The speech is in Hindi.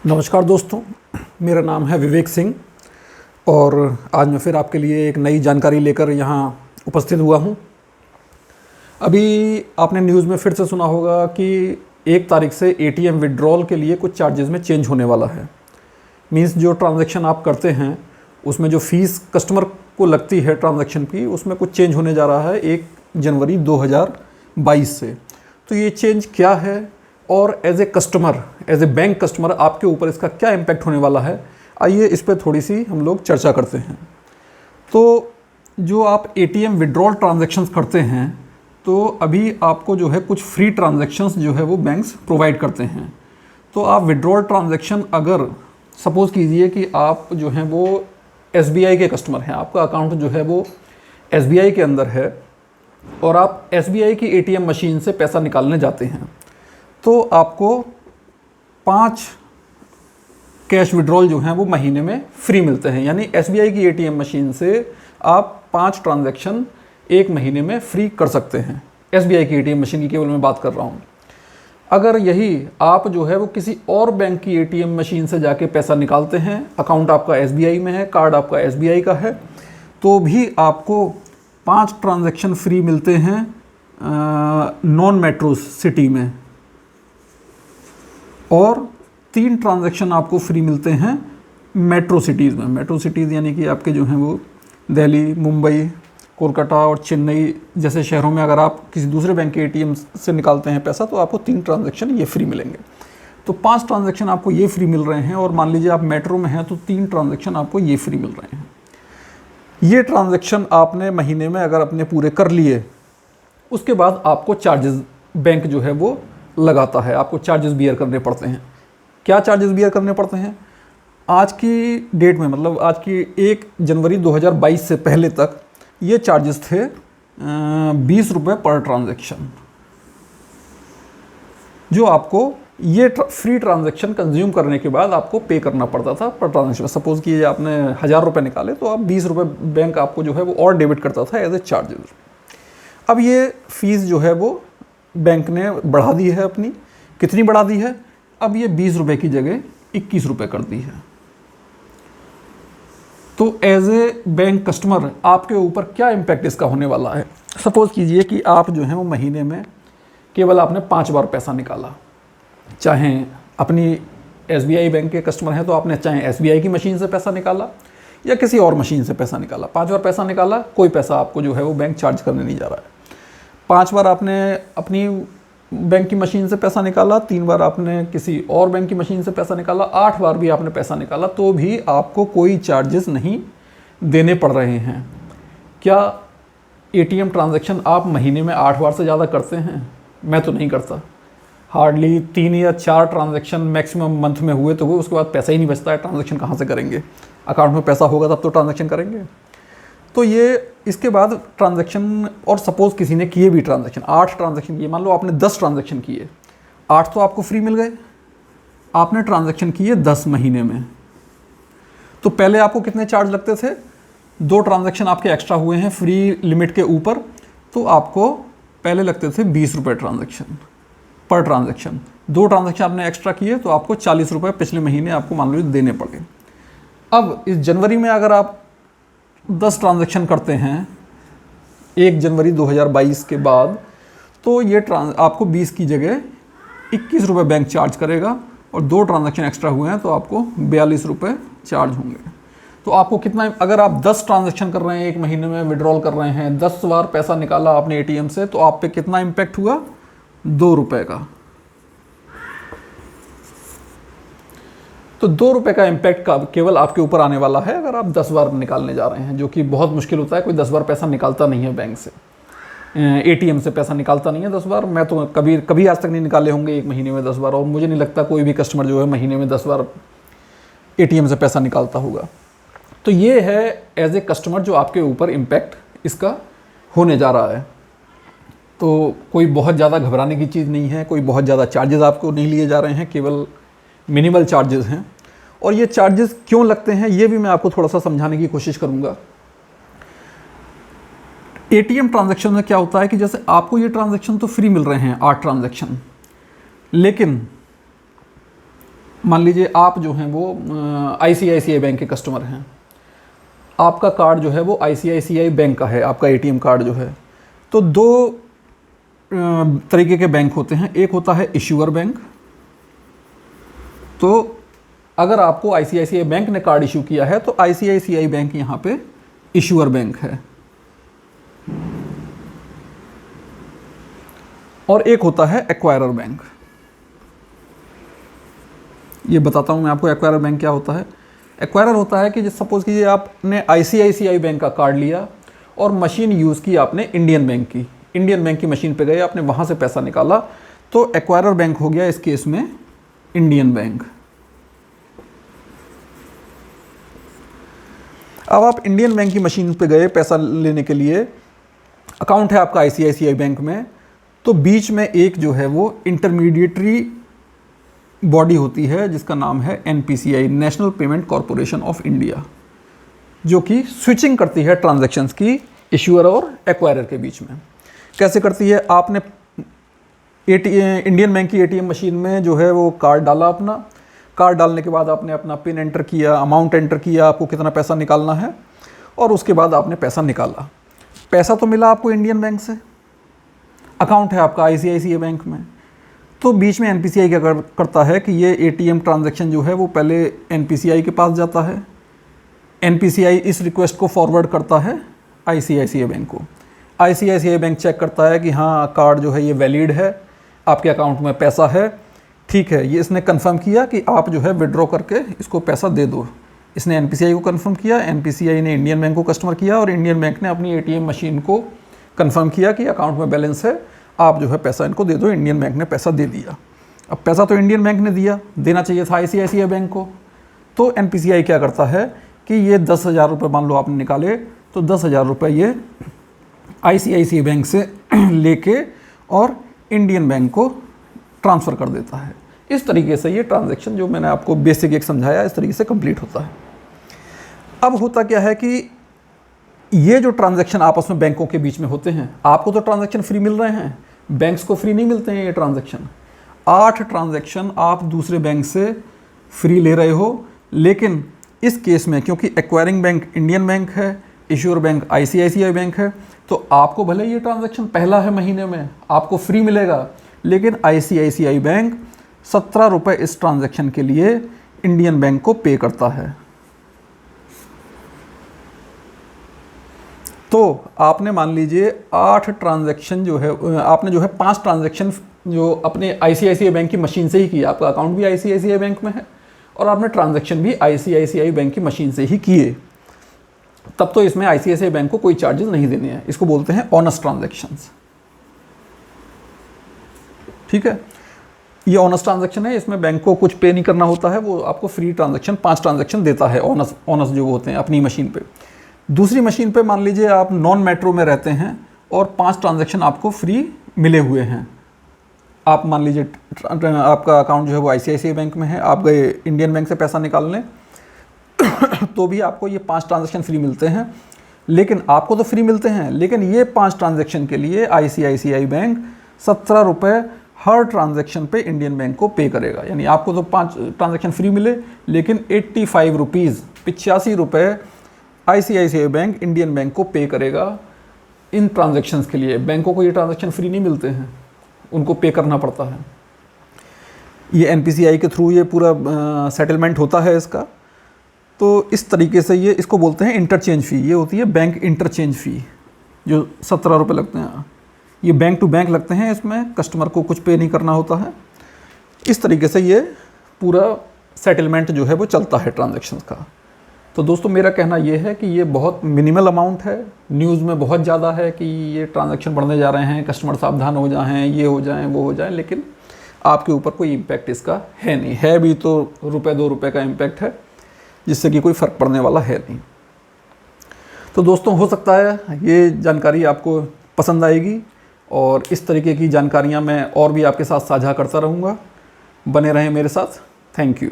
नमस्कार दोस्तों, मेरा नाम है विवेक सिंह और आज मैं फिर आपके लिए एक नई जानकारी लेकर यहाँ उपस्थित हुआ हूँ। अभी आपने न्यूज़ में फिर से सुना होगा कि 1 तारीख से एटीएम विड्रॉल के लिए कुछ चार्जेस में चेंज होने वाला है। मींस जो ट्रांजैक्शन आप करते हैं उसमें जो फ़ीस कस्टमर को लगती है ट्रांजैक्शन की, उसमें कुछ चेंज होने जा रहा है 1 जनवरी 2022 से। तो ये चेंज क्या है और as a customer, as a bank customer आपके ऊपर इसका क्या इम्पैक्ट होने वाला है, आइए इस पर थोड़ी सी हम लोग चर्चा करते हैं। तो जो आप एटीएम विड्रॉल ट्रांजैक्शंस करते हैं तो अभी आपको जो है कुछ फ्री ट्रांजैक्शंस जो है वो बैंक्स प्रोवाइड करते हैं। तो आप विड्रॉल ट्रांजैक्शन अगर सपोज़ कीजिए कि आप जो हैं वो एसबीआई के कस्टमर हैं, आपका अकाउंट जो है वो एसबीआई के अंदर है और आप एसबीआई की एटीएम मशीन से पैसा निकालने जाते हैं, तो आपको 5 कैश विड्रॉल जो हैं वो महीने में फ्री मिलते हैं। यानी एसबीआई की एटीएम मशीन से आप 5 ट्रांजैक्शन 1 महीने में फ्री कर सकते हैं। एसबीआई की एटीएम मशीन की केवल मैं बात कर रहा हूँ। अगर यही आप जो है वो किसी और बैंक की एटीएम मशीन से जाके पैसा निकालते हैं, अकाउंट आपका एसबीआई में है, कार्ड आपका एसबीआई का है, तो भी आपको 5 ट्रांजैक्शन फ्री मिलते हैं नॉन मेट्रो सिटी में, और 3 ट्रांजैक्शन आपको फ्री मिलते हैं मेट्रो सिटीज़ में। मेट्रो सिटीज़ यानी कि आपके जो हैं वो दिल्ली, मुंबई, कोलकाता और चेन्नई जैसे शहरों में अगर आप किसी दूसरे बैंक के एटीएम से निकालते हैं पैसा तो आपको 3 ट्रांजैक्शन ये फ्री मिलेंगे। तो 5 ट्रांजैक्शन आपको ये फ्री मिल रहे हैं, और मान लीजिए आप मेट्रो में हैं तो 3 ट्रांजैक्शन आपको ये फ्री मिल रहे हैं। ये ट्रांजैक्शन आपने महीने में अगर अपने पूरे कर लिए, उसके बाद आपको चार्जेस बैंक जो है वो लगाता है, आपको चार्जेस बियर करने पड़ते हैं। क्या चार्जेस बियर करने पड़ते हैं? आज की डेट में, मतलब आज की 1 जनवरी 2022 से पहले तक ये चार्जेस थे 20 रुपये पर ट्रांजैक्शन, जो आपको ये फ्री ट्रांजैक्शन कंज्यूम करने के बाद आपको पे करना पड़ता था पर ट्रांजैक्शन। सपोज़ कि आपने 1000 रुपये निकाले तो आप 20 रुपये बैंक आपको जो है वो और डेबिट करता था एज ए चार्जेस। अब ये फ़ीस जो है वो बैंक ने बढ़ा दी है अपनी। कितनी बढ़ा दी है? अब ये 20 रुपये की जगह 21 रुपये कर दी है। तो एज ए बैंक कस्टमर आपके ऊपर क्या इम्पैक्ट इसका होने वाला है? सपोज़ कीजिए कि आप जो है वो महीने में केवल आपने 5 बार पैसा निकाला, चाहे अपनी एसबीआई बैंक के कस्टमर हैं तो आपने चाहे एसबीआई की मशीन से पैसा निकाला या किसी और मशीन से पैसा निकाला, 5 बार पैसा निकाला, कोई पैसा आपको जो है वो बैंक चार्ज करने नहीं जा रहा है। 5 बार आपने अपनी बैंक की मशीन से पैसा निकाला, 3 बार आपने किसी और बैंक की मशीन से पैसा निकाला, 8 बार भी आपने पैसा निकाला, तो भी आपको कोई चार्जेस नहीं देने पड़ रहे हैं। क्या एटीएम ट्रांजैक्शन आप महीने में 8 बार से ज़्यादा करते हैं? मैं तो नहीं करता। हार्डली 3 या 4 ट्रांजैक्शन मैक्सिमम मंथ में हुए तो हुए, उसके बाद पैसा ही नहीं बचता है। ट्रांजैक्शन कहाँ से करेंगे? अकाउंट में पैसा होगा तब तो ट्रांजैक्शन करेंगे। तो ये इसके बाद ट्रांजैक्शन, और सपोज़ किसी ने किए भी ट्रांजैक्शन, 8 ट्रांजैक्शन किए, मान लो आपने 10 ट्रांजैक्शन किए, 8 तो आपको फ्री मिल गए, आपने ट्रांजैक्शन किए 10 महीने में, तो पहले आपको कितने चार्ज लगते थे? 2 ट्रांजैक्शन आपके एक्स्ट्रा हुए हैं फ्री लिमिट के ऊपर, तो आपको पहले लगते थे 20 रुपये ट्रांजैक्शन पर ट्रांजैक्शन। 2 ट्रांजैक्शन आपने एक्स्ट्रा किए तो आपको 40 रुपये पिछले महीने आपको मान लो देने पड़े। अब इस जनवरी में अगर आप 10 ट्रांजैक्शन करते हैं 1 जनवरी 2022 के बाद, तो ये आपको 20 की जगह 21 रुपये बैंक चार्ज करेगा, और 2 ट्रांजैक्शन एक्स्ट्रा हुए हैं तो आपको 42 रुपये चार्ज होंगे। तो आपको कितना, अगर आप 10 ट्रांजैक्शन कर रहे हैं 1 महीने में, विड्रॉल कर रहे हैं, 10 बार पैसा निकाला आपने एटीएम से, तो आप पे कितना इम्पैक्ट हुआ? 2 रुपये का। तो 2 रुपये का इम्पैक्ट केवल आपके ऊपर आने वाला है अगर आप 10 बार निकालने जा रहे हैं, जो कि बहुत मुश्किल होता है। कोई 10 बार पैसा निकालता नहीं है बैंक से, एटीएम से पैसा निकालता नहीं है 10 बार। मैं तो कभी आज तक नहीं निकाले होंगे 1 महीने में 10 बार, और मुझे नहीं लगता कोई भी कस्टमर जो है महीने में 10 बार एटीएम से पैसा निकालता होगा। तो ये है एज ए कस्टमर जो आपके ऊपर इम्पैक्ट इसका होने जा रहा है। तो कोई बहुत ज़्यादा घबराने की चीज़ नहीं है, कोई बहुत ज़्यादा चार्जेस आपको नहीं लिए जा रहे हैं, केवल मिनिमल चार्जेस हैं। और ये चार्जेस क्यों लगते हैं ये भी मैं आपको थोड़ा सा समझाने की कोशिश करूँगा। एटीएम ट्रांजैक्शन में क्या होता है कि जैसे आपको ये ट्रांजैक्शन तो फ्री मिल रहे हैं 8 ट्रांजैक्शन, लेकिन मान लीजिए आप जो हैं वो ICICI बैंक के कस्टमर हैं, आपका कार्ड जो है वो ICICI बैंक का है, आपका ATM कार्ड जो है। तो दो तरीके के बैंक होते हैं, एक होता है इश्यूअर बैंक। तो अगर आपको ICICI बैंक ने कार्ड इशू किया है तो ICICI बैंक यहाँ पे इश्यूअर बैंक है। और एक होता है एक्वायरर बैंक। ये बताता हूँ मैं आपको एक्वायरर बैंक क्या होता है। एक्वायरर होता है कि सपोज़ कीजिए आपने ICICI बैंक का कार्ड लिया और मशीन यूज़ की आपने इंडियन बैंक की, इंडियन बैंक की मशीन पे गए, आपने वहाँ से पैसा निकाला, तो एक्वायरर बैंक हो गया इस केस में इंडियन बैंक। अब आप इंडियन बैंक की मशीन पे गए पैसा लेने के लिए, अकाउंट है आपका ICICI बैंक में, तो बीच में एक जो है वो इंटरमीडिएटरी बॉडी होती है जिसका नाम है NPCI, national payment corporation of India, जो कि स्विचिंग करती है ट्रांजैक्शंस की इश्यूअर और एक्वायरर के बीच में। कैसे करती है? आपने इंडियन बैंक की ATM मशीन में जो है वो कार्ड डाला, अपना कार्ड डालने के बाद आपने अपना पिन एंटर किया, अमाउंट एंटर किया, आपको कितना पैसा निकालना है, और उसके बाद आपने पैसा निकाला। पैसा तो मिला आपको इंडियन बैंक से, अकाउंट है आपका ICICI बैंक में। तो बीच में NPCI क्या करता है कि ये ATM ट्रांजैक्शन जो है वो पहले NPCI के पास जाता है, NPCI इस रिक्वेस्ट को फॉरवर्ड करता है ICICI बैंक को। ICICI बैंक चेक करता है कि हाँ कार्ड जो है ये वैलिड है, आपके अकाउंट में पैसा है, ठीक है, ये इसने कंफर्म किया कि आप जो है विड्रॉ करके इसको पैसा दे दो। इसने NPCI को कंफर्म किया, NPCI ने इंडियन बैंक को कस्टमर किया, और इंडियन बैंक ने अपनी ATM मशीन को कंफर्म किया कि अकाउंट में बैलेंस है, आप जो है पैसा इनको दे दो। इंडियन बैंक ने पैसा दे दिया। अब पैसा तो इंडियन बैंक ने दिया, देना चाहिए था ICICI बैंक को। तो NPCI क्या करता है कि ये 10,000 रुपये मान लो आपने निकाले, तो 10,000 रुपये ये ICICI बैंक से लेके और इंडियन बैंक को ट्रांसफ़र कर देता है। इस तरीके से ये ट्रांजैक्शन जो मैंने आपको बेसिक एक समझाया, इस तरीके से कंप्लीट होता है। अब होता क्या है कि ये जो ट्रांजैक्शन आपस में बैंकों के बीच में होते हैं, आपको तो ट्रांजैक्शन फ्री मिल रहे हैं, बैंक्स को फ्री नहीं मिलते हैं ये ट्रांजैक्शन। 8 ट्रांजैक्शन आप दूसरे बैंक से फ्री ले रहे हो, लेकिन इस केस में क्योंकि एक्वायरिंग बैंक इंडियन बैंक है, इश्यूअर बैंक ICICI बैंक है, तो आपको भले ये ट्रांजैक्शन पहला है महीने में आपको फ्री मिलेगा, लेकिन ICICI बैंक 17 रुपये इस ट्रांजैक्शन के लिए इंडियन बैंक को पे करता है। तो आपने मान लीजिए 8 ट्रांजैक्शन जो है, आपने जो है 5 ट्रांजैक्शन जो अपने ICICI बैंक की मशीन से ही किया, आपका अकाउंट भी ICICI बैंक में है और आपने ट्रांजैक्शन भी ICICI बैंक की मशीन से ही किए, तब तो इसमें ICICI बैंक को कोई चार्जेस नहीं देने हैं। इसको बोलते हैं ऑनेस्ट ट्रांजैक्शंस। ठीक है, ये ऑनेस्ट ट्रांजैक्शन है, इसमें बैंक को कुछ पे नहीं करना होता है, वो आपको फ्री ट्रांजैक्शन 5 ट्रांजैक्शन देता है ऑनेस्ट जो होते हैं अपनी मशीन पे। दूसरी मशीन पे मान लीजिए आप नॉन मेट्रो में रहते हैं और 5 ट्रांजैक्शन आपको फ्री मिले हुए हैं। आप मान लीजिए आपका अकाउंट जो है वो ICICI बैंक में है, आप गए इंडियन बैंक से पैसा निकालने तो भी आपको ये 5 ट्रांजैक्शन फ्री मिलते हैं। लेकिन आपको तो फ्री मिलते हैं, लेकिन ये 5 ट्रांजैक्शन के लिए ICICI बैंक 17 रुपये हर ट्रांजैक्शन पे इंडियन बैंक को पे करेगा। यानी आपको तो 5 ट्रांजैक्शन फ्री मिले, लेकिन 85 रुपीज़ 85 रुपये ICICI बैंक इंडियन बैंक को पे करेगा इन ट्रांजैक्शंस के लिए। बैंकों को ये ट्रांजैक्शन फ्री नहीं मिलते हैं, उनको पे करना पड़ता है। ये NPCI के थ्रू ये पूरा सेटलमेंट होता है इसका। तो इस तरीके से ये इसको बोलते हैं इंटरचेंज फ़ी। ये होती है बैंक इंटरचेंज फ़ी जो 17 रुपये लगते हैं। ये बैंक टू बैंक लगते हैं, इसमें कस्टमर को कुछ पे नहीं करना होता है। इस तरीके से ये पूरा सेटलमेंट जो है वो चलता है ट्रांजैक्शंस का। तो दोस्तों मेरा कहना ये है कि ये बहुत मिनिमल अमाउंट है। न्यूज़ में बहुत ज़्यादा है कि ये ट्रांजैक्शन बढ़ने जा रहे हैं, कस्टमर सावधान हो जाएं, ये हो जाएं, वो हो जाएं, लेकिन आपके ऊपर कोई इम्पैक्ट इसका है नहीं। है भी तो ₹1-2 का इम्पैक्ट है, जिससे कि कोई फ़र्क पड़ने वाला है नहीं। तो दोस्तों हो सकता है ये जानकारी आपको पसंद आएगी और इस तरीके की जानकारियाँ मैं और भी आपके साथ साझा करता रहूँगा। बने रहें मेरे साथ। Thank you.